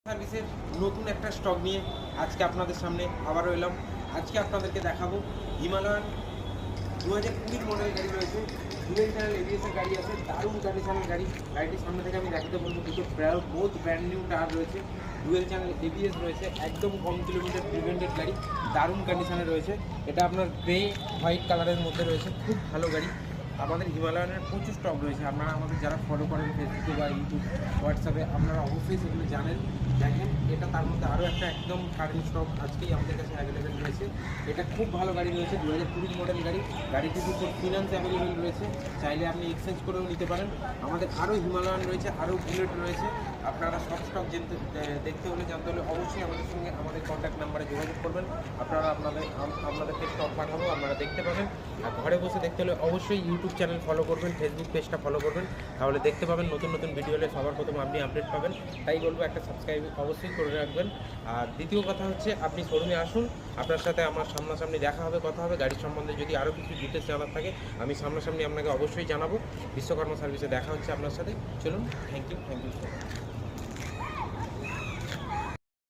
সার্ভিসের নতুন একটা স্টক নিয়ে আজকে আপনাদের সামনে আবারও এলাম। আজকে আপনাদেরকে দেখাবো হিমালয়ান 2020 মডেল গাড়ি রয়েছে, ডুয়েল চ্যানেল এবিএসের গাড়ি আছে, দারুণ কন্ডিশনের গাড়ি। গাড়িটির সামনে থেকে আমি দেখাতে বলবো দুটো বোথ ব্র্যান্ড নিউ টায়ার রয়েছে, ডুয়েল চ্যানেল এবিএস রয়েছে, একদম কম কিলোমিটার প্রিভেন্টেড গাড়ি, দারুণ কন্ডিশনে রয়েছে। এটা আপনার গ্রে হোয়াইট কালারের মধ্যে রয়েছে, খুব ভালো গাড়ি। আমাদের হিমালয়ানের প্রচুর স্টক রয়েছে, আপনারা আমাদের যারা ফলো করেন ফেসবুকে বা ইউটিউব হোয়াটসঅ্যাপে আপনারা অবশ্যই সেগুলো জানেন। দেখেন এটা তার মধ্যে আরও একটা একদম কারেন্ট স্টক আজকেই আমাদের কাছে অ্যাভেলেবেল রয়েছে। এটা খুব ভালো গাড়ি রয়েছে, 2020 মডেল গাড়ি। গাড়িটির উপর ফিনান্স অ্যাভেলেবেল রয়েছে, চাইলে আপনি এক্সচেঞ্জ করেও নিতে পারেন। আমাদের আরও হিমালয়ান রয়েছে, আরও বুলেট রয়েছে। আপনারা সব স্টক দেখতে হলে জানতে হলে অবশ্যই আমাদের সঙ্গে আমাদের কন্ট্যাক্ট নাম্বারে যোগাযোগ করবেন। আপনাদেরকে স্টক পাঠাবো, আপনারা দেখতে পাবেন। আর ঘরে বসে দেখতে হলে অবশ্যই ইউটিউব চ্যানেল ফলো করবেন, ফেসবুক পেজটা ফলো করবেন, তাহলে দেখতে পাবেন নতুন নতুন ভিডিও হলে সবার প্রথম আপনি আপডেট পাবেন। তাই বলবো একটা সাবস্ক্রাইব অবশ্যই করে রাখবেন। আর দ্বিতীয় কথা হচ্ছে আপনি শোরুমে আসুন, আপনার সাথে আমার সামনাসামনি দেখা হবে, কথা হবে। গাড়ির সম্বন্ধে যদি আরও কিছু ডিটেলস জানার থাকে আমি সামনাসামনি আপনাকে অবশ্যই জানাবো। বিশ্বকর্মা সার্ভিসে দেখা হচ্ছে আপনার সাথে। চলুন, থ্যাংক ইউ।